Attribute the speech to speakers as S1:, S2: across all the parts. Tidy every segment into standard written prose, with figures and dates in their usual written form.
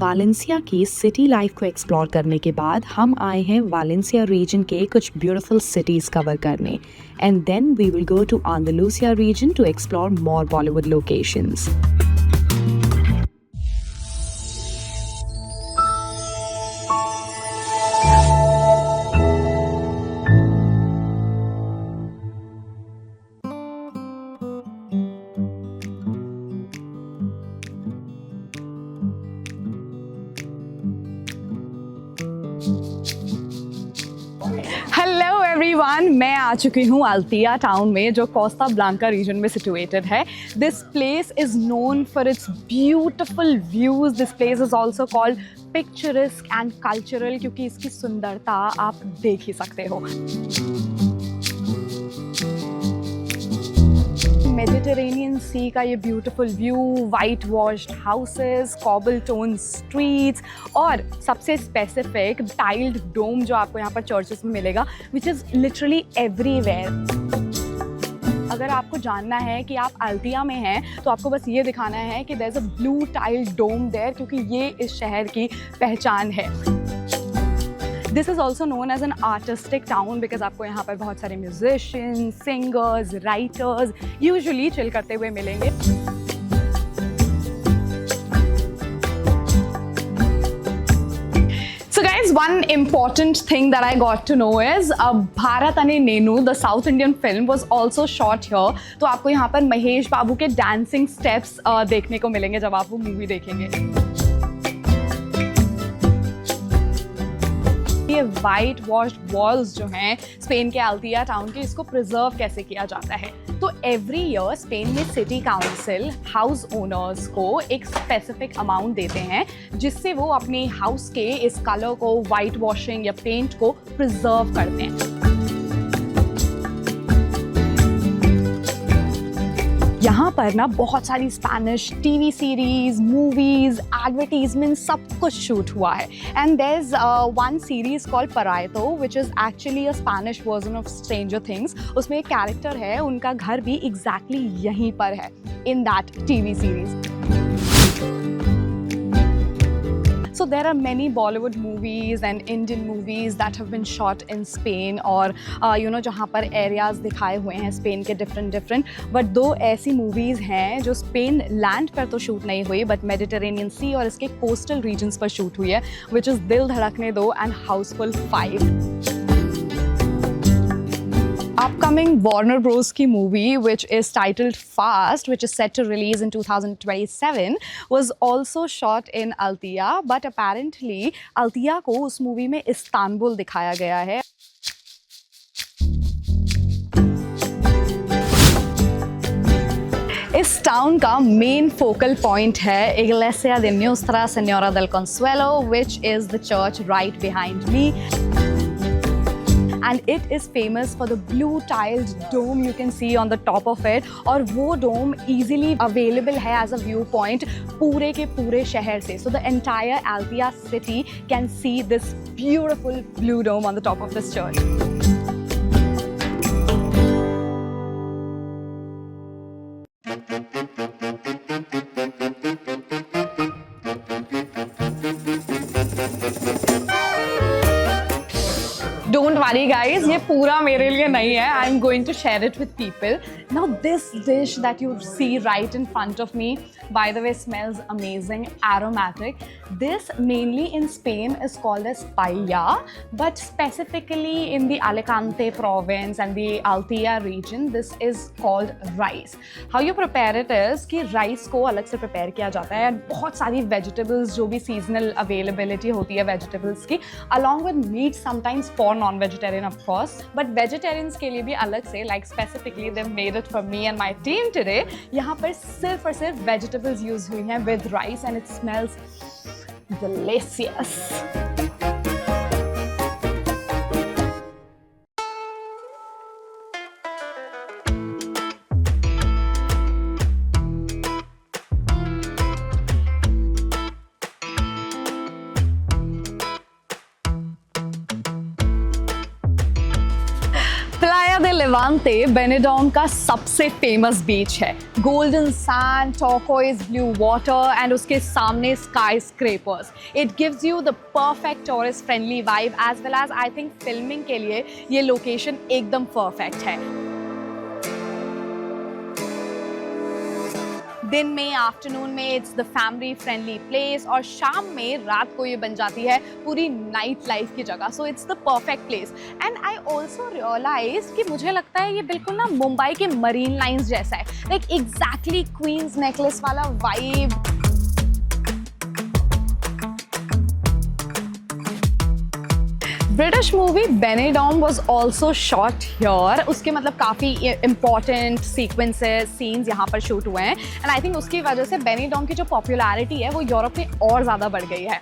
S1: Valencia की city life को explore करने के बाद हम आए हैं वालेंसिया रीजन के कुछ ब्यूटीफुल सिटीज कवर करने and then we will go to Andalusia region to explore more Bollywood locations.
S2: Hello everyone, मैं आ चुकी हूँ अल्तिया टाउन में जो कोस्टा ब्लांका रीजन में सिचुएटेड है। This place is known for its beautiful views. This place is also called picturesque and cultural क्योंकि इसकी सुंदरता आप देख ही सकते हो। मेडिटेरेनियन सी का ये beautiful view, white washed houses, cobble tone streets और सबसे स्पेसिफिक टाइल्ड डोम जो आपको यहाँ पर चर्चेस में मिलेगा, विच इज़ लिटरली एवरीवेयर। अगर आपको जानना है कि आप अल्तिया में हैं तो आपको बस ये दिखाना है कि there is a blue tiled dome there, क्योंकि ये इस शहर की पहचान है। This is also known as an artistic town because आपको यहाँ पर बहुत सारे musicians, singers, writers usually chill करते हुए मिलेंगे। So guys, one important thing that I got to know is Bharat Ane Nenu, the South Indian film, was also shot here. तो आपको यहाँ पर महेश बाबू के डांसिंग स्टेप्स देखने को मिलेंगे जब आप वो मूवी देखेंगे। ये वाइट वॉश्ड वॉल्स जो हैं स्पेन के अल्तिया टाउन के, इसको प्रिजर्व कैसे किया जाता है? तो एवरी ईयर स्पेन में सिटी काउंसिल हाउस ओनर्स को एक स्पेसिफिक अमाउंट देते हैं जिससे वो अपने हाउस के इस कलर को, वाइट वॉशिंग या पेंट को प्रिजर्व करते हैं। यहाँ पर ना बहुत सारी Spanish TV series, movies, advertisement सब कुछ शूट हुआ है। And there is one series called Paraiso which is actually a Spanish version of Stranger Things. उसमें एक कैरेक्टर है, उनका घर भी एग्जैक्टली यहीं पर है in that TV series. So there are many Bollywood movies and Indian movies that have been shot in Spain और जहाँ पर areas दिखाए हुए हैं स्पेन के different but दो ऐसी movies हैं जो स्पेन लैंड पर तो शूट नहीं हुई बट मेडिटेरेनियन सी और इसके कोस्टल रीजन्स पर शूट हुई है, which is दिल धड़कने दो and Housefull 5। Upcoming Warner Bros. की movie, which is titled Fast, which is set to release in 2027, was also shot in Altia, but apparently Altia को उस movie में इस्तांबुल दिखाया गया है। इस टाउन का मेन फोकल पॉइंट है Iglesia de Nuestra Señora del Consuelo, which is the church right behind me. And it is famous for the blue tiled dome you can see on the top of it, और वो dome easily available है as a viewpoint पूरे के पूरे शहर से। So the entire Altia city can see this beautiful blue dome on the top of this church. Don't worry guys, ये पूरा मेरे लिए नहीं है. I'm going to share it with people. Now this dish that you see right in front of me, by the way, smells amazing, aromatic. This mainly in Spain is called as paella, but specifically in the Alicante province and the Altia region, this is called rice. How you prepare it is कि rice को अलग से prepare किया जाता है and बहुत सारी vegetables जो भी seasonal availability होती है vegetables की, along with meat sometimes for non-vegetarian of course, but vegetarians के लिए भी अलग से, like specifically they've made it for me and my team today. यहाँ पर सिर्फ और सिर्फ vegetables use हुई हैं with rice and it smells delicious. Levante बेनेडोम का सबसे फेमस बीच है। Golden sand, turquoise blue water and उसके सामने skyscrapers. It gives you the perfect tourist friendly vibe as well as I think filming के लिए ये location एकदम perfect है। दिन में, आफ्टरनून में it's the family friendly place, और शाम में, रात को ये बन जाती है पूरी नाइट लाइफ की जगह। So it's the perfect place. And I also realise कि मुझे लगता है ये बिल्कुल ना मुंबई के मरीन लाइन्स जैसा है, लाइक एग्जैक्टली क्वींस नेकलेस वाला vibe. British movie Benidorm was also shot here. उसके मतलब काफ़ी इंपॉर्टेंट सीक्वेंसेस, सीन्स यहाँ पर शूट हुए हैं एंड आई थिंक उसकी वजह से बेनेडोम की जो पॉपुलैरिटी है वो यूरोप में और ज़्यादा बढ़ गई है।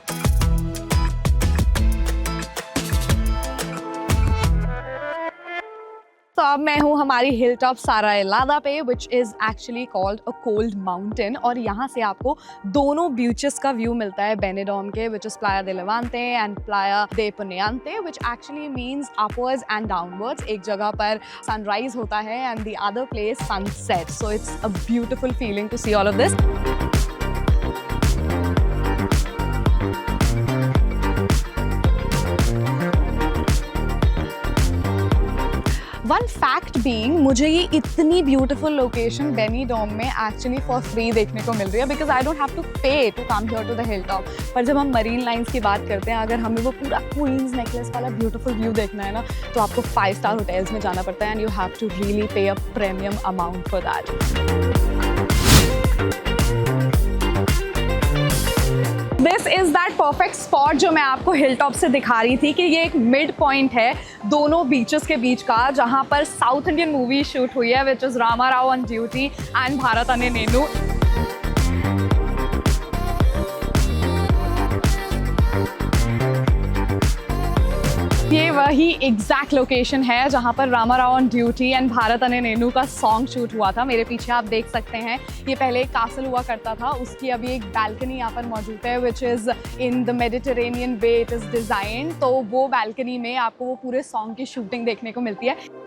S2: तो अब मैं हूँ हमारी हिल टॉप सारा एलादा पे, विच is actually called a cold mountain, और यहाँ से आपको दोनों बीचेस का व्यू मिलता है बेनेडोम के, which is Playa de Levante and Playa de Poniente, which actually means upwards and downwards. एक जगह पर सनराइज होता है and the other place sunset, so it's a beautiful feeling to see all of this. One fact being, मुझे ये इतनी beautiful location बेनेडोम में actually for free देखने को मिल रही है, because I don't have to pay to come here to the hill top. पर जब हम मरीन लाइन्स की बात करते हैं, अगर हमें वो पूरा क्वींस नेकलेस वाला ब्यूटीफुल व्यू देखना है ना, तो आपको 5 स्टार होटल्स में जाना पड़ता है and you have to really pay a premium amount for that. This is that perfect spot जो मैं आपको हिल टॉप से दिखा रही थी कि ये एक मिड पॉइंट है दोनों बीचेस के बीच का, जहां पर साउथ इंडियन मूवी शूट हुई है, which is Rama Rao on duty and Bharat अने नेनू। ये वही एग्जैक्ट लोकेशन है जहाँ पर Rama Rao on duty and Bharat अने नेनू का सॉन्ग शूट हुआ था। मेरे पीछे आप देख सकते हैं, ये पहले एक कासल हुआ करता था, उसकी अभी एक बैल्कनी यहाँ पर मौजूद है, which is in the Mediterranean way it is design. तो वो बैल्कनी में आपको वो पूरे सॉन्ग की शूटिंग देखने को मिलती है।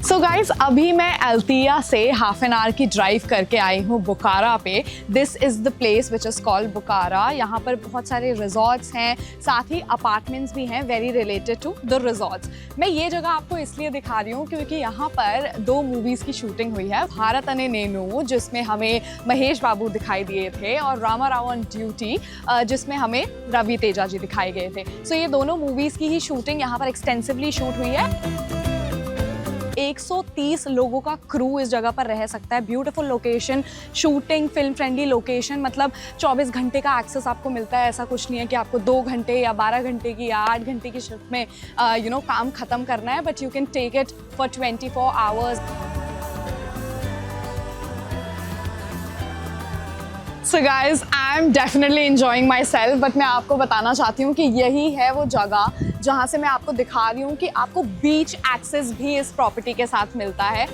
S2: सो गाइज, अभी मैं अल्तिया से हाफ एन आवर की ड्राइव करके आई हूँ बुकारा पे। This is the place which is called बुकारा। यहाँ पर बहुत सारे रिजॉर्ट्स हैं, साथ ही अपार्टमेंट्स भी हैं very related to the resorts. मैं ये जगह आपको इसलिए दिखा रही हूँ क्योंकि यहाँ पर 2 मूवीज़ की शूटिंग हुई है, भारत अने नेनू जिसमें हमें महेश बाबू दिखाई दिए थे, और रामा राव ऑन ड्यूटी जिसमें हमें रवि तेजा जी दिखाए गए थे। सो ये दोनों मूवीज़ की ही शूटिंग यहाँ पर एक्सटेंसिवली शूट हुई है। 130 लोगों का क्रू इस जगह पर रह सकता है। Beautiful location, shooting film friendly location, मतलब 24 घंटे का एक्सेस आपको मिलता है। ऐसा कुछ नहीं है कि आपको 2 घंटे या 12 घंटे की या 8 घंटे की शिफ्ट में काम ख़त्म करना है, but you can take it for 24 hours. So guys, I am definitely enjoying myself, but मैं आपको बताना चाहती हूँ कि यही है वो जगह जहाँ से मैं आपको दिखा रही हूँ कि आपको बीच एक्सेस भी इस प्रॉपर्टी के साथ मिलता है।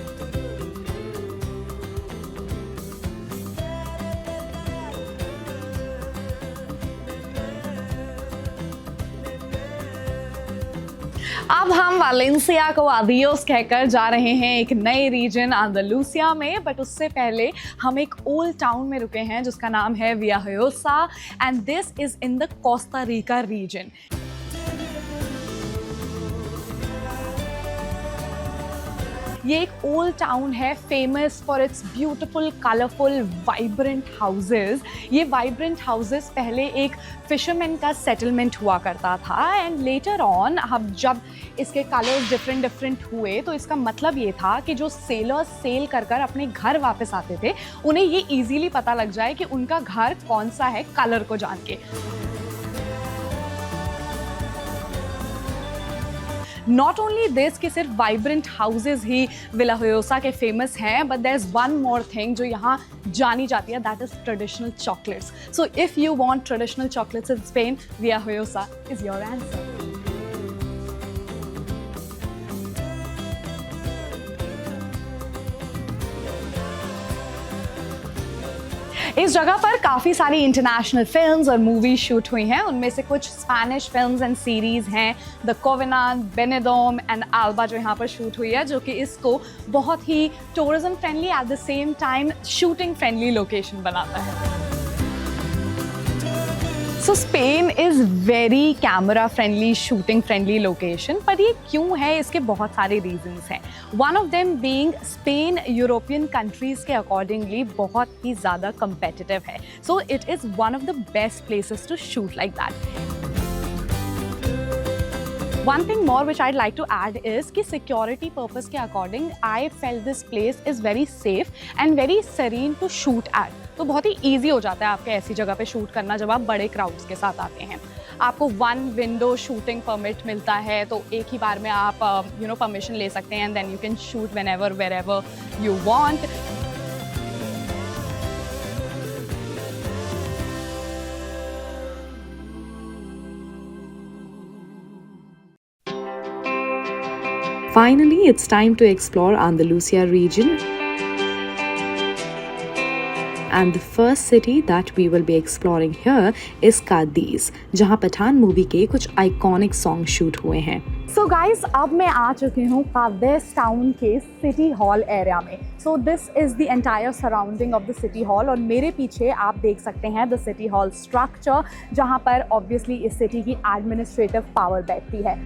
S2: अब हम वालेंसिया को आदियोस कहकर जा रहे हैं एक नए रीजन अंदालूसिया में, बट उससे पहले हम एक ओल्ड टाउन में रुके हैं जिसका नाम है Villajoyosa and this is in the Costa Rica region. ये एक ओल्ड टाउन है, famous for its beautiful colourful vibrant houses. ये वाइब्रेंट हाउसेस पहले एक फिशरमैन का सेटलमेंट हुआ करता था एंड लेटर ऑन अब जब इसके कलर्स डिफरेंट हुए तो इसका मतलब ये था कि जो सेलर्स सेल कर अपने घर वापस आते थे उन्हें ये इजीली पता लग जाए कि उनका घर कौन सा है कलर को जान के। नॉट ओनली दिस कि सिर्फ वाइब्रेंट हाउसेज ही वियाह्योसा के फेमस हैं, but there is one more thing जो यहाँ जानी जाती है, that is traditional chocolates. So if you want traditional chocolates in Spain, Villajoyosa is your answer. इस जगह पर काफ़ी सारी इंटरनेशनल फिल्म्स और मूवीज शूट हुई हैं। उनमें से कुछ स्पैनिश फिल्म्स एंड सीरीज़ हैं, the Covenant, Benidorm and Alba जो यहाँ पर शूट हुई है, जो कि इसको बहुत ही tourism friendly at the same time shooting friendly location बनाता है। So Spain is very camera friendly, shooting friendly location. पर ये क्यों है, इसके बहुत सारे रीजंस हैं। One of them being Spain European countries के अकॉर्डिंगली बहुत ही ज़्यादा कम्पेटिटिव है। So it is one of the best places to shoot like that. One thing more which I'd like to add is कि security purpose के according I felt this place is very safe and very serene to shoot at। तो बहुत ही easy हो जाता है आपके ऐसी जगह पे शूट करना जब आप बड़े crowds के साथ आते हैं। आपको 1 window shooting permit मिलता है, तो एक ही बार में आप permission ले सकते हैं and then you can shoot whenever wherever you want।
S1: Finally, it's time to explore Andalusia region. And the first city that we will be exploring here is Cadiz, जहाँ पठान मूवी के कुछ आइकॉनिक सॉन्ग शूट हुए हैं।
S2: So guys, अब मैं आ चुकी हूँ कादिज़ टाउन के सिटी हॉल एरिया में। So this is the entire surrounding of the city hall, और मेरे पीछे आप देख सकते हैं द सिटी हॉल स्ट्रक्चर, जहाँ पर ऑब्वियसली इस सिटी की एडमिनिस्ट्रेटिव पावर बैठती है।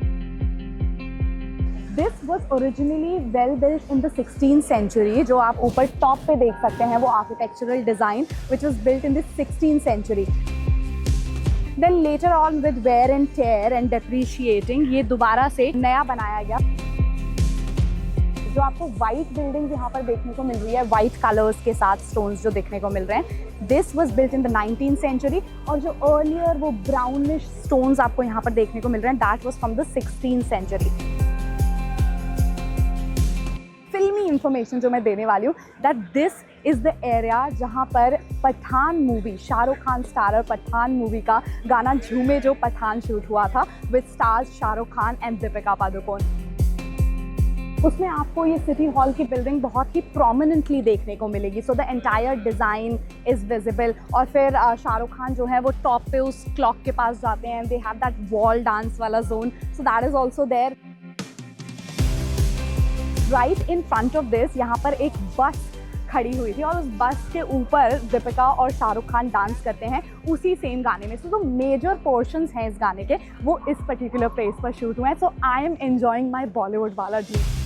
S2: This was originally well built in the 16th century। जो आप ऊपर टॉप पे देख सकते हैं वो architectural design which was built in the 16th century। Then later on with wear and tear and depreciating ये दोबारा से नया बनाया गया। जो आपको white buildings यहाँ पर देखने को मिल रही है, white colors के साथ stones जो देखने को मिल रहे हैं, this was built in the 19th century। और जो earlier वो brownish stones आपको यहाँ पर देखने को मिल रहे हैं, that was from the 16th century। फिल्मी इंफॉर्मेशन जो मैं देने वाली हूँ, that this is the area जहाँ पर Pathaan movie, Shahrukh Khan starrer Pathaan movie का गाना झूमे जो पठान शूट हुआ था with stars Shahrukh Khan and Deepika Padukone. उसमें आपको ये सिटी हॉल की बिल्डिंग बहुत ही प्रोमिनेंटली देखने को मिलेगी। So the entire design is visible. और फिर शाहरुख खान जो है वो टॉप पे उस क्लॉक के पास जाते हैं, they have that wall dance वाला zone, so that is also there. Right in front of this यहाँ पर एक बस खड़ी हुई थी, और उस बस के ऊपर दीपिका और शाहरुख खान डांस करते हैं उसी सेम गाने में। सो जो मेजर पोर्शंस हैं इस गाने के वो इस पर्टिकुलर प्लेस पर शूट हुए हैं। So I am enjoying my Bollywood वाला dream.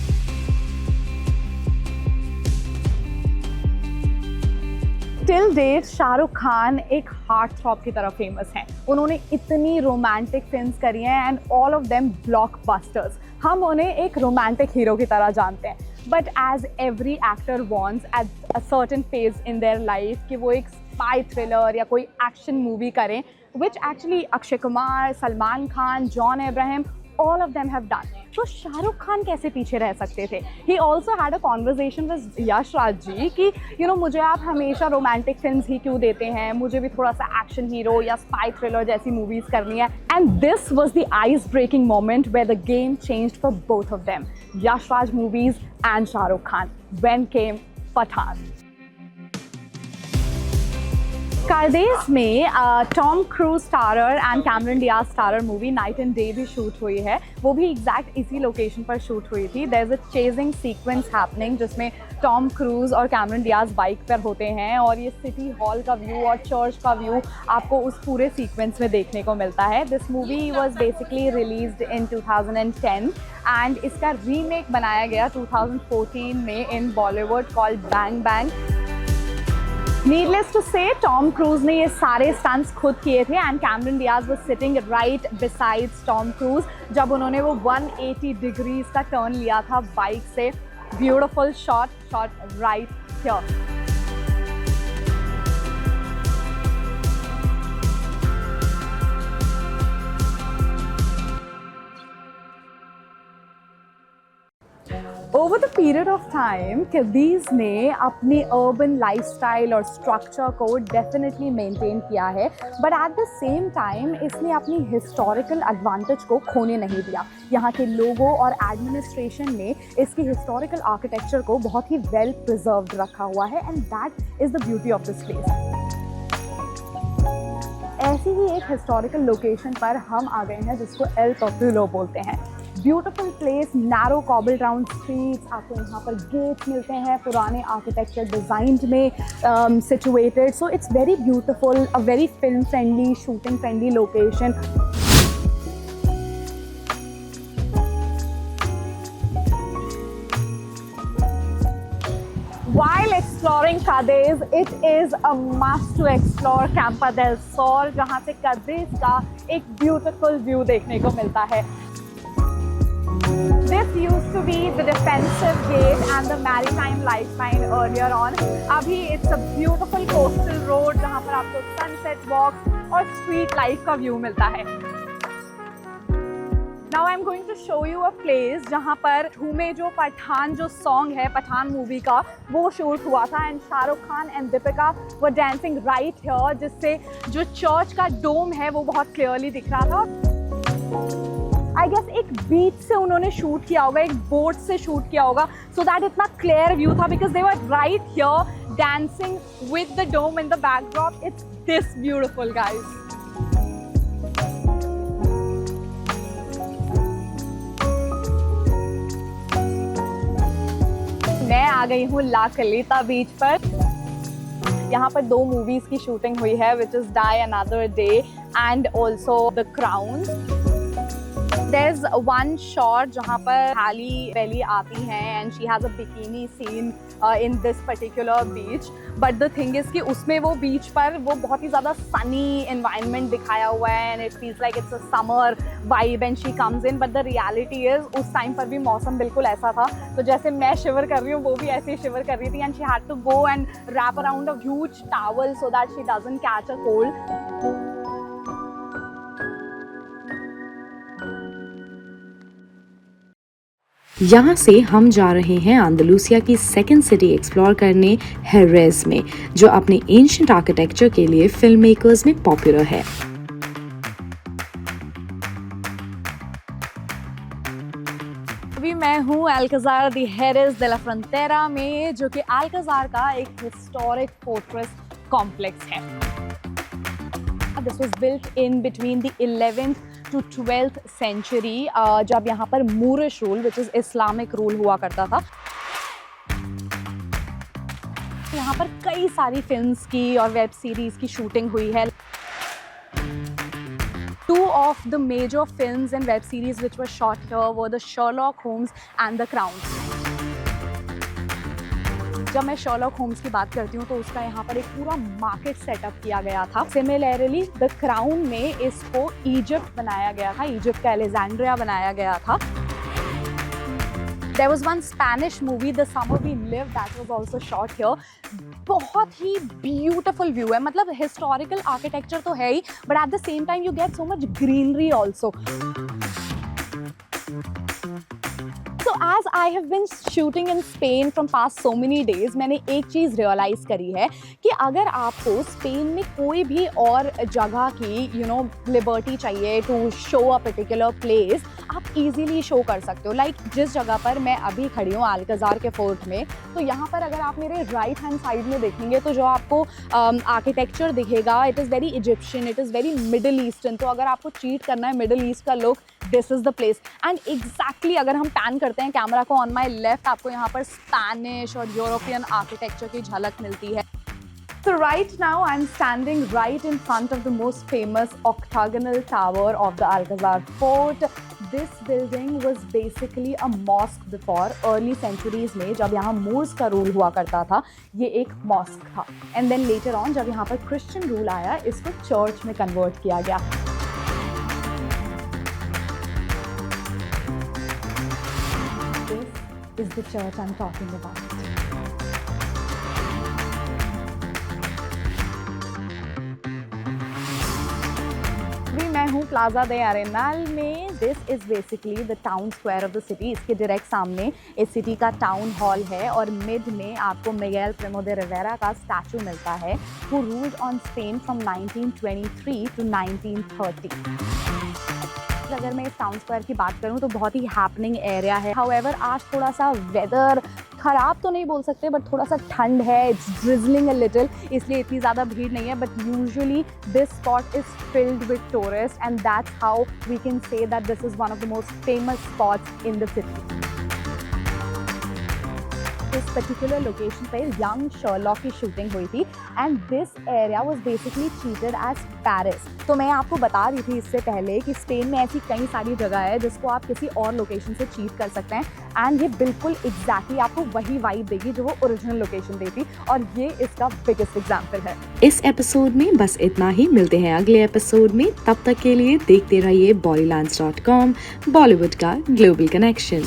S2: Till date Shahrukh Khan एक हार्ट थ्रॉप की तरह फेमस हैं। उन्होंने इतनी रोमांटिक फिल्म्स करी हैं and all of them blockbusters. हम उन्हें एक रोमांटिक हीरो की तरह जानते हैं, but as every actor wants at a certain phase in their life कि वो एक स्पाई थ्रिलर या कोई एक्शन मूवी करें, which actually Akshay Kumar, Salman Khan, John Abraham, all of them have done। तो शाहरुख खान कैसे पीछे रह सकते थे? He also had a conversation with Yash Raj ji कि मुझे आप हमेशा रोमांटिक फिल्म्स ही क्यों देते हैं, मुझे भी थोड़ा सा एक्शन हीरो या स्पाई थ्रिलर जैसी मूवीज करनी है। And this was the ice breaking moment where the game changed for both of them, Yash Raj movies and Shahrukh Khan, when came Pathaan. Cadiz में Tom Cruise starrer and Cameron Diaz starrer movie Knight and Day भी shoot हुई है। वो भी exact इसी location पर shoot हुई थी। There is a chasing sequence happening जिसमें टॉम क्रूज और कैमरन डियाज बाइक पर होते हैं, और ये सिटी हॉल का व्यू और चर्च का व्यू आपको उस पूरे सीक्वेंस में देखने को मिलता है। This movie was basically released in 2010 and इसका रीमेक बनाया गया 2014 में in Bollywood called Bang Bang. Needless to say, Tom Cruise ने ये सारे स्टंट्स खुद किए थे and Cameron Diaz was sitting right besides Tom cruise जब उन्होंने वो 180 डिग्रीज का टर्न लिया था बाइक से। Beautiful shot right here. Over the period of time Cadiz ने अपनी अर्बन लाइफस्टाइल और स्ट्रक्चर को डेफिनेटली मेंटेन किया है, but at the same time इसने अपनी हिस्टोरिकल एडवांटेज को खोने नहीं दिया। यहाँ के लोगों और एडमिनिस्ट्रेशन ने इसकी हिस्टोरिकल आर्किटेक्चर को बहुत ही वेल प्रिजर्व्ड रखा हुआ है and that is the beauty of this place. ऐसी ही एक हिस्टोरिकल लोकेशन पर हम आ गए हैं जिसको एल टोक्यूलो बोलते हैं। Beautiful place, narrow cobble round streets, आपको यहाँ पर गेट्स मिलते हैं पुराने आर्किटेक्चर डिज़ाइन में situated. So it's very beautiful, a very film friendly, shooting friendly location. While exploring Cadiz, it is a must to explore Campo del Sol, जहाँ से Cadiz का एक beautiful view देखने को मिलता है। This used to be the defensive gate and the maritime lifeline earlier on. अभी it's a beautiful coastal road जहाँ पर आपको sunset walks और street life का view मिलता है। Now I'm going to show you a place जहाँ पर धूमे जो पठान जो सॉन्ग है पठान मूवी का वो शूट हुआ था एंड शाहरुख खान एंड दीपिका वो डांसिंग राइट हियर, जिससे जो चर्च का डोम है वो बहुत क्लियरली दिख रहा था। आई गेस एक बीच से उन्होंने शूट किया होगा, एक बोट से शूट किया होगा, सो दैट इतना क्लियर व्यू था because they were right here dancing with the dome in the backdrop. It's this beautiful guys. मैं आ गई हूँ ला कलीता बीच पर। यहाँ पर 2 मूवीज की शूटिंग हुई है, which is Die Another Day and also the Crown. There's one shot जहाँ पर हाली बेली आती हैं and she has a bikini scene in this particular beach. But the thing is कि उसमें वो बीच पर वो बहुत ही ज़्यादा sunny environment दिखाया हुआ है and it feels like it's a summer vibe and she comes in. But the reality is उस टाइम पर भी मौसम बिल्कुल ऐसा था, तो जैसे मैं शिवर कर रही हूँ वो भी ऐसे ही शिवर कर रही थी and she had to go and wrap around a huge towel so that she doesn't catch a cold.
S1: यहाँ से हम जा रहे हैं अंदालूसिया की सेकंड सिटी एक्सप्लोर करने, हेरेस में, जो अपने एंशिएंट आर्किटेक्चर के लिए फिल्म मेकर्स में पॉपुलर है।
S2: अभी मैं हूँ अल्काजार दी हेरेस de la Frontera में, जो कि अल्काजार का एक हिस्टोरिक फोर्ट्रेस कॉम्प्लेक्स है। This was built in between the 11th to 12th century, जब यहाँ पर Moorish rule which is Islamic rule हुआ करता था। यहाँ पर कई सारी फिल्म्स की और वेब सीरीज़ की शूटिंग हुई है। 2 of the major films and web series which were shot here were the Sherlock Holmes and the Crown. जब मैं शर्लॉक होम्स की बात करती हूँ तो उसका यहाँ पर एक पूरा मार्केट सेटअप किया गया था। सिमिलरली द क्राउन में इसको इजिप्ट बनाया गया था, इजिप्ट का अलेक्जेंड्रिया बनाया गया था। There was one Spanish movie, The Summer We Lived, that was also shot here. बहुत ही beautiful view है, मतलब historical architecture तो है ही, but at the same time you get so much greenery also. So as I have been shooting in Spain from past so many days, मैंने एक चीज़ realise करी है कि अगर आपको स्पेन में कोई भी और जगह की लिबर्टी चाहिए to show a particular place, आप इजीली शो कर सकते हो। लाइक जिस जगह पर मैं अभी खड़ी हूँ अल्काजार के फोर्ट में, तो यहाँ पर अगर आप मेरे राइट हैंड साइड में देखेंगे तो जो आपको आर्किटेक्चर दिखेगा, it is very Egyptian, it is very middle eastern. तो अगर आपको चीट करना है मिडल ईस्ट का look, this is the place. And exactly अगर हम पैन करते हैं कैमरा को ऑन माई लेफ्ट, आपको यहाँ पर स्पेनिश और यूरोपियन आर्किटेक्चर की झलक मिलती है। So right now I'm standing right in front of the most famous octagonal tower of the Alcazar fort. This building was basically a mosque before. Early centuries में जब यहाँ मूर्स का rule हुआ करता था, ये एक मॉस्क था। And then later on जब यहाँ पर क्रिश्चियन रूल आया, इसको चर्च में कन्वर्ट किया गया। This is the church I'm talking about. मैं हूँ प्लाजा दे अरेनाल में। This is basically the town square of the city. इसके डायरेक्ट सामने इस सिटी का टाउन हॉल है और मिड में आपको मिगेल प्रिमो दे रिवेरा का स्टैचू मिलता है, who ruled on Spain from 1923 to 1930। अगर मैं इस टाउन स्क्वायर की बात करूँ तो बहुत ही हैपनिंग एरिया है। हाउएवर आज थोड़ा सा वेदर
S3: ख़राब तो नहीं बोल सकते, बट थोड़ा सा ठंड है, इट्स ड्रिजलिंग अ लिटिल, इसलिए इतनी ज़्यादा भीड़ नहीं है. But usually this spot is filled with tourist and that's how we can say that this is one of the most famous spots in the city. इस पर्टिकुलर लोकेशन पे Young Sherlock की shooting हुई थी and this area was basically treated as Paris. तो मैं आपको बता रही थी इससे पहले कि स्पेन में ऐसी कई सारी जगह है जिसको आप किसी और लोकेशन से चीट कर सकते हैं, एंड ये बिल्कुल एग्जैक्टली आपको वही वाइब देगी जो वो ओरिजिनल लोकेशन देती, और ये इसका बिगेस्ट एग्जाम्पल है.
S1: इस एपिसोड में बस इतना ही. मिलते हैं अगले एपिसोड में. तब तक के लिए देखते रहिए bollylands.com, बॉलीवुड का ग्लोबल कनेक्शन.